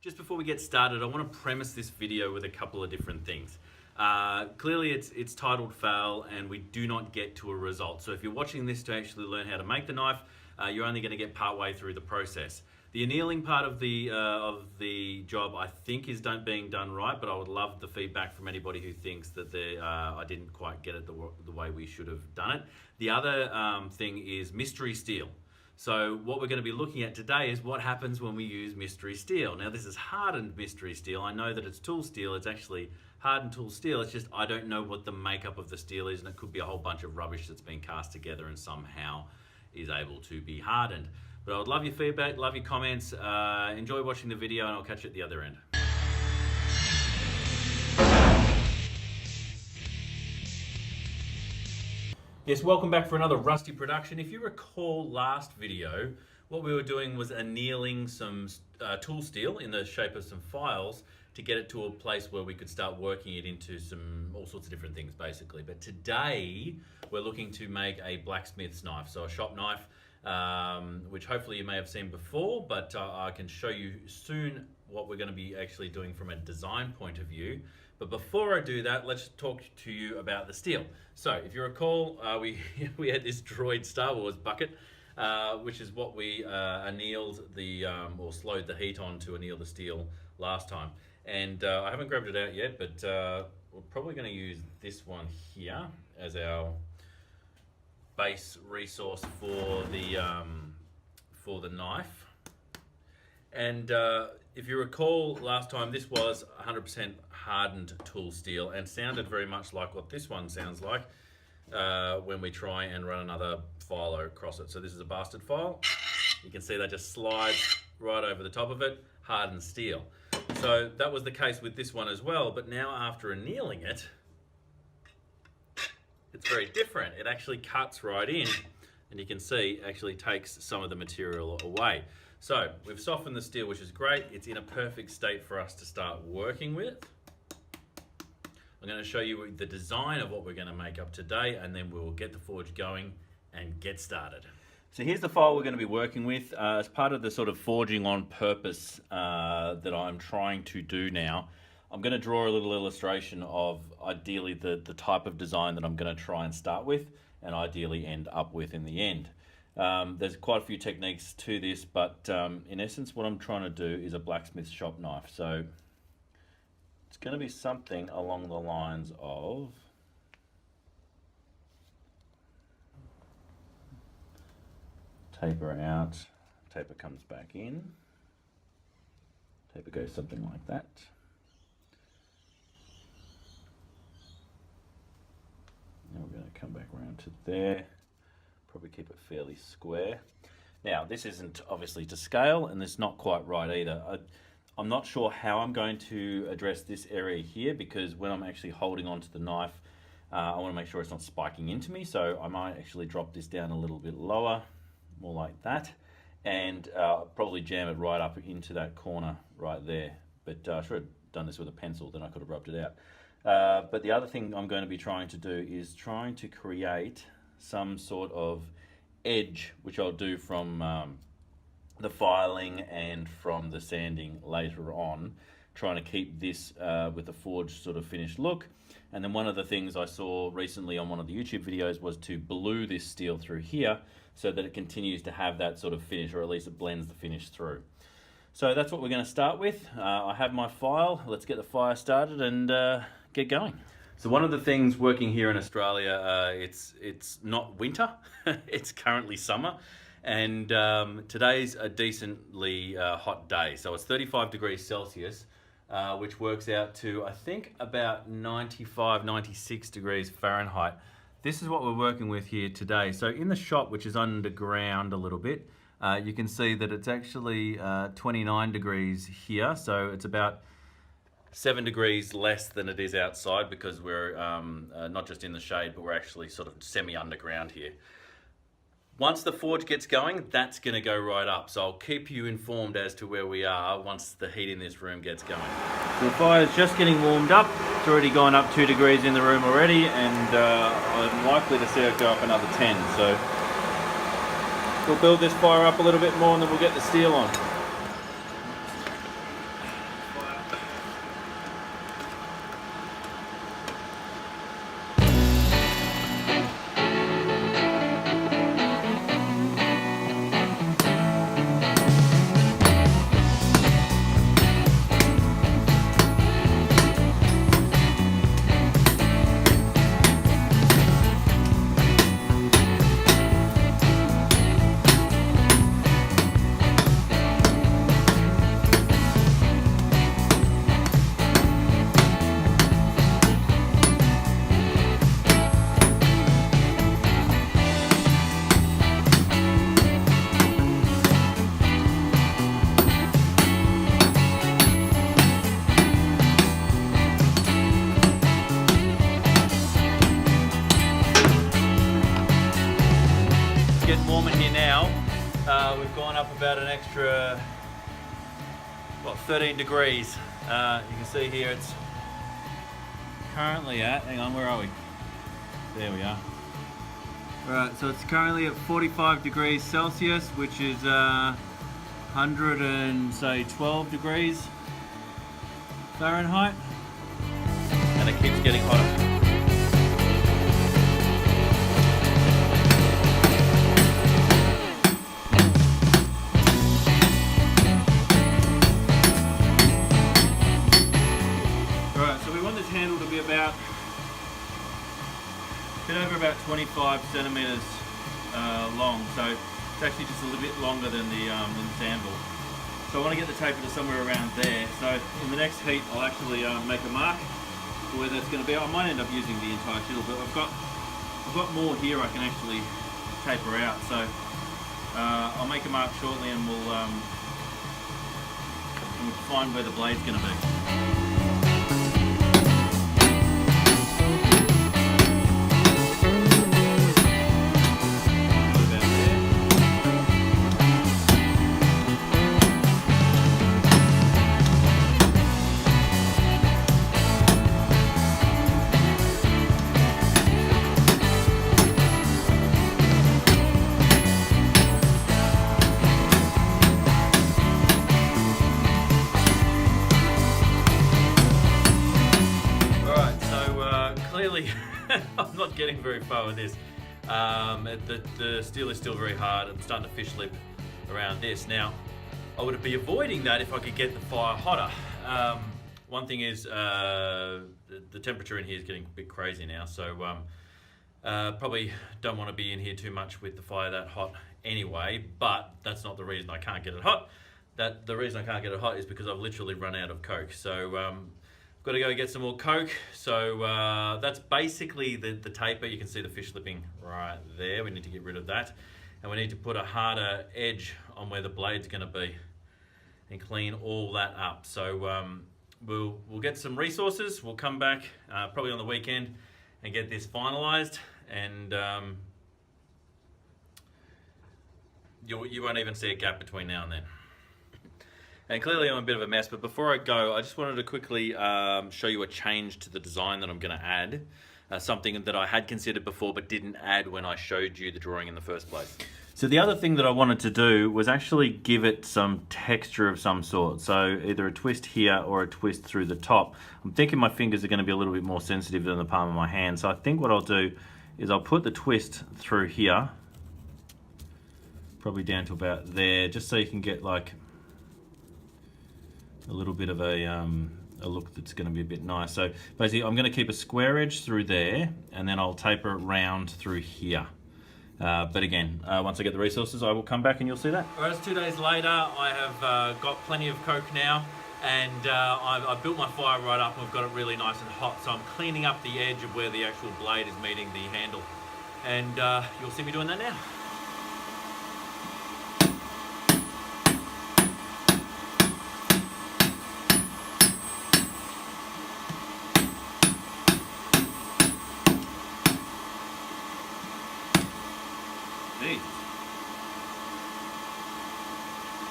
Just before we get started, I want to premise this video with a couple of different things. Clearly it's titled fail and we do not get to a result. So if you're watching this to actually learn how to make the knife, you're only going to get part way through the process. The annealing part of the job I think is being done right, but I would love the feedback from anybody who thinks that I didn't quite get it the way we should have done it. The other thing is mystery steel. So what we're going to be looking at today is what happens when we use mystery steel. Now this is hardened mystery steel. I know that it's tool steel, it's actually hardened tool steel. It's just I don't know what the makeup of the steel is, and it could be a whole bunch of rubbish that's been cast together and somehow is able to be hardened. But I would love your feedback, love your comments, enjoy watching the video, and I'll catch you at the other end. Yes, welcome back for another Rusty production. If you recall last video, what we were doing was annealing some tool steel in the shape of some files to get it to a place where we could start working it into all sorts of different things basically. But today we're looking to make a blacksmith's knife, so a shop knife, which hopefully you may have seen before, but I can show you soon what we're going to be actually doing from a design point of view. But before I do that, let's talk to you about the steel. So if you recall, we had this droid Star Wars bucket, which is what we annealed or slowed the heat on to anneal the steel last time. And I haven't grabbed it out yet, but we're probably going to use this one here as our base resource for the knife. And if you recall last time, this was 100% hardened tool steel and sounded very much like what this one sounds like when we try and run another file across it. So this is a bastard file. You can see that just slides right over the top of it, hardened steel. So that was the case with this one as well, but now after annealing it, it's very different. It actually cuts right in, and you can see actually takes some of the material away. So we've softened the steel, which is great. It's in a perfect state for us to start working with. I'm going to show you the design of what we're going to make up today, and then we'll get the forge going and get started. So here's the file we're going to be working with as part of the sort of forging on purpose that I'm trying to do now. I'm going to draw a little illustration of ideally the type of design that I'm going to try and start with and ideally end up with in the end. There's quite a few techniques to this, but in essence what I'm trying to do is a blacksmith shop knife. So it's going to be something along the lines of taper out, taper comes back in, taper goes something like that. Now we're going to come back around to there, probably keep it fairly square. Now this isn't obviously to scale, and it's not quite right either. I'm not sure how I'm going to address this area here, because when I'm actually holding onto the knife, I want to make sure it's not spiking into me, so I might actually drop this down a little bit lower, more like that, and probably jam it right up into that corner right there. But I should have done this with a pencil, then I could have rubbed it out. But the other thing I'm going to be trying to do is trying to create some sort of edge, which I'll do from the filing and from the sanding later on, trying to keep this with the forged sort of finished look. And then one of the things I saw recently on one of the YouTube videos was to blue this steel through here so that it continues to have that sort of finish, or at least it blends the finish through. So that's what we're going to start with. I have my file. Let's get the fire started and get going. So one of the things working here in Australia, it's not winter, it's currently summer, and today's a decently hot day. So it's 35 degrees Celsius, which works out to, I think, about 95, 96 degrees Fahrenheit. This is what we're working with here today. So in the shop, which is underground a little bit, you can see that it's actually 29 degrees here. So it's about 7 degrees less than it is outside, because we're not just in the shade, but we're actually sort of semi-underground here. Once the forge gets going, that's going to go right up. So I'll keep you informed as to where we are once the heat in this room gets going. So the fire's just getting warmed up. It's already gone up 2 degrees in the room already, and I'm likely to see it go up another 10. So we'll build this fire up a little bit more, and then we'll get the steel on. up about an extra, what, 13 degrees. You can see here it's currently at, hang on, where are we? There we are. Alright, so it's currently at 45 degrees Celsius, which is 112 degrees Fahrenheit. And it keeps getting hotter. Handle to be about a bit over about 25 centimeters long, so it's actually just a little bit longer than the sandal. So I want to get the taper to somewhere around there. So in the next heat, I'll actually make a mark for where that's going to be. I might end up using the entire chisel, but I've got more here I can actually taper out. So I'll make a mark shortly, and we'll find where the blade's going to be. Clearly, I'm not getting very far with this. The steel is still very hard. I'm starting to fish lip around this. Now, I would be avoiding that if I could get the fire hotter. One thing is the temperature in here is getting a bit crazy now, so probably don't want to be in here too much with the fire that hot anyway, but that's not the reason I can't get it hot. The reason I can't get it hot is because I've literally run out of Coke. So got to go get some more Coke. So that's basically the taper. You can see the fish slipping right there. We need to get rid of that, and we need to put a harder edge on where the blade's going to be and clean all that up. So we'll get some resources. We'll come back probably on the weekend and get this finalized, and you won't even see a gap between now and then. And clearly I'm a bit of a mess, but before I go, I just wanted to quickly show you a change to the design that I'm going to add. Something that I had considered before but didn't add when I showed you the drawing in the first place. So the other thing that I wanted to do was actually give it some texture of some sort. So either a twist here or a twist through the top. I'm thinking my fingers are going to be a little bit more sensitive than the palm of my hand. So I think what I'll do is I'll put the twist through here, probably down to about there, just so you can get like a little bit of a look that's going to be a bit nice. So basically I'm going to keep a square edge through there, and then I'll taper it round through here. But again, once I get the resources, I will come back and you'll see that. Alright, it's 2 days later. I have got plenty of Coke now, and I've built my fire right up, and we've got it really nice and hot. So I'm cleaning up the edge of where the actual blade is meeting the handle, and you'll see me doing that now.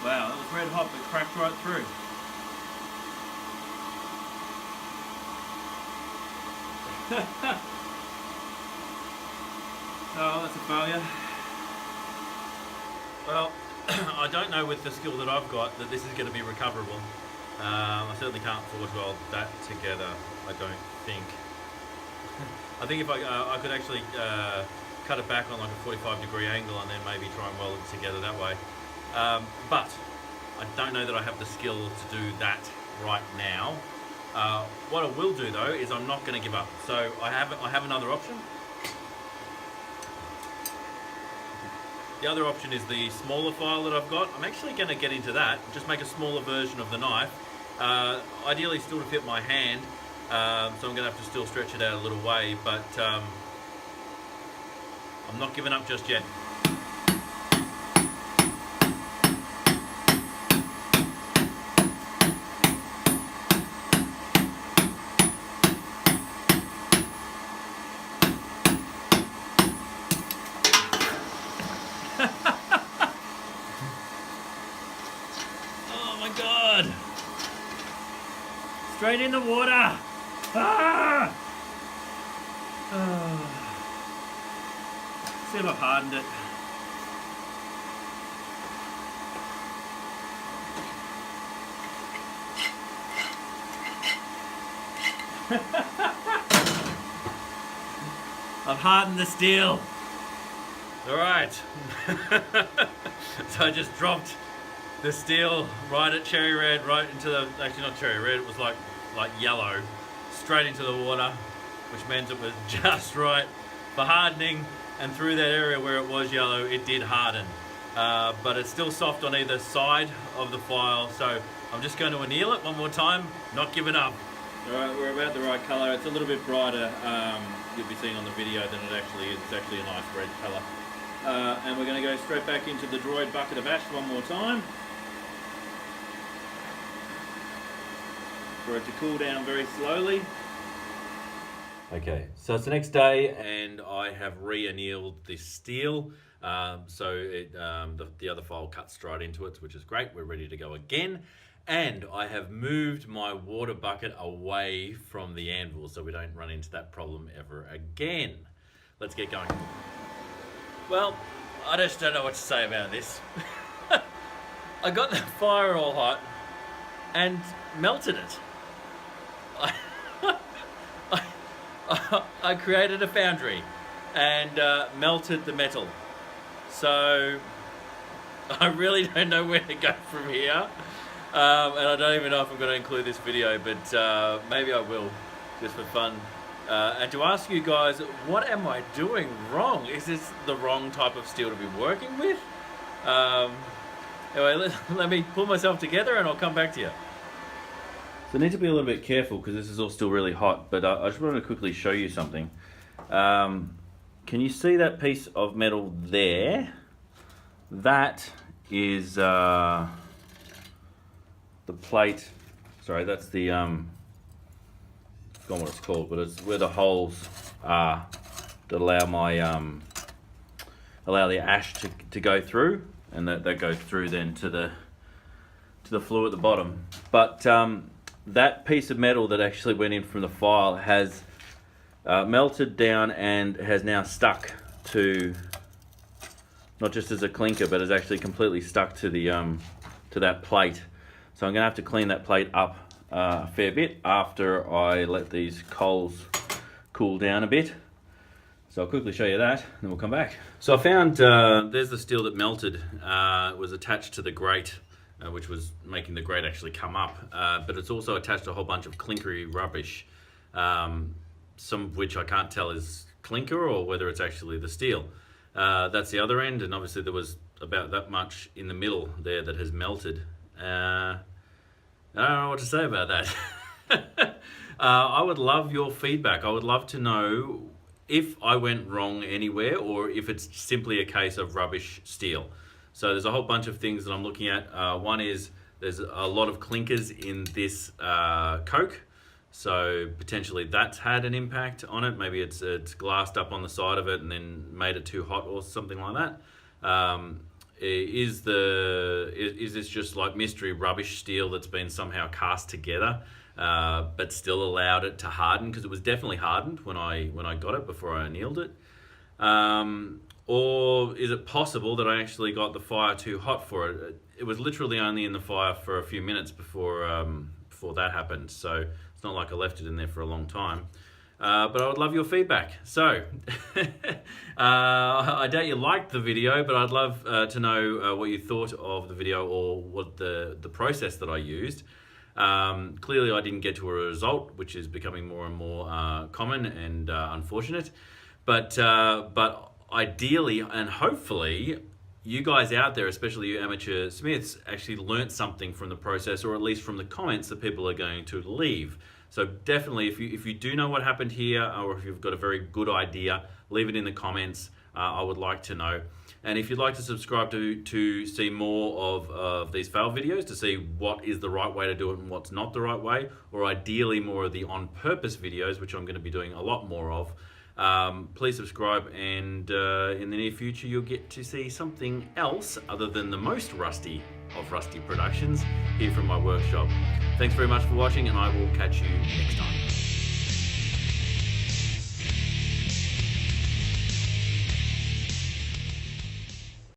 Wow, that was red hot, but cracked right through. Oh, that's a failure. Well, I don't know with the skill that I've got that this is going to be recoverable. I certainly can't force weld that together, I don't think. I think if I could actually cut it back on like a 45-degree angle and then maybe try and weld it together that way. But I don't know that I have the skill to do that right now. What I will do though is I'm not going to give up. So I have another option. The other option is the smaller file that I've got. I'm actually going to get into that, just make a smaller version of the knife. Ideally still to fit my hand, so I'm going to have to still stretch it out a little way, but I'm not giving up just yet. Straight in the water! Ah! See if I've hardened it. I've hardened the steel. Alright. So I just dropped the steel right at cherry red, right into the, actually not cherry red, it was like yellow, straight into the water, which means it was just right for hardening, and through that area where it was yellow, it did harden. But it's still soft on either side of the file, so I'm just going to anneal it one more time, not giving up. Alright, we're about the right colour. It's a little bit brighter, you'll be seeing on the video, than it actually is. It's actually a nice red colour. And we're going to go straight back into the droid bucket of ash one more time, for it to cool down very slowly. Okay, so it's the next day and I have re-annealed this steel. So the other file cuts straight into it, which is great. We're ready to go again. And I have moved my water bucket away from the anvil so we don't run into that problem ever again. Let's get going. Well, I just don't know what to say about this. I got the fire all hot and melted it. I created a foundry and melted the metal. So I really don't know where to go from here. And I don't even know if I'm going to include this video, but maybe I will, just for fun. And to ask you guys, what am I doing wrong? Is this the wrong type of steel to be working with? Anyway, let me pull myself together and I'll come back to you. So I need to be a little bit careful because this is all still really hot, but I just wanted to quickly show you something. Can you see that piece of metal there? That is the plate. Sorry, that's the I forgot what it's called, but it's where the holes are that allow my allow the ash to go through, and that goes through then to the flue at the bottom. But that piece of metal that actually went in from the file has melted down and has now stuck to, not just as a clinker, but is actually completely stuck to the to that plate. So I'm going to have to clean that plate up a fair bit after I let these coals cool down a bit. So I'll quickly show you that, and then we'll come back. So I found, there's the steel that melted. It was attached to the grate, which was making the grate actually come up. But it's also attached to a whole bunch of clinkery rubbish, some of which I can't tell is clinker or whether it's actually the steel. That's the other end, and obviously there was about that much in the middle there that has melted. I don't know what to say about that. I would love your feedback. I would love to know if I went wrong anywhere or if it's simply a case of rubbish steel. So there's a whole bunch of things that I'm looking at. One is there's a lot of clinkers in this coke. So potentially that's had an impact on it. Maybe it's glassed up on the side of it and then made it too hot or something like that. Is this just like mystery rubbish steel that's been somehow cast together, but still allowed it to harden? Because it was definitely hardened when I got it before I annealed it. Or is it possible that I actually got the fire too hot for it? It was literally only in the fire for a few minutes before that happened. So it's not like I left it in there for a long time. But I would love your feedback. So, I doubt you liked the video, but I'd love to know what you thought of the video or what the process that I used. Clearly I didn't get to a result, which is becoming more and more common and unfortunate. But ideally and hopefully you guys out there, especially you amateur smiths, actually learnt something from the process, or at least from the comments that people are going to leave. So definitely, if you do know what happened here, or if you've got a very good idea, leave it in the comments. I would like to know. And if you'd like to subscribe to see more of these fail videos, to see what is the right way to do it and what's not the right way, or ideally more of the on-purpose videos, which I'm going to be doing a lot more of, please subscribe, and in the near future you'll get to see something else other than the most rusty of Rusty Productions here from my workshop. Thanks very much for watching, and I will catch you next time.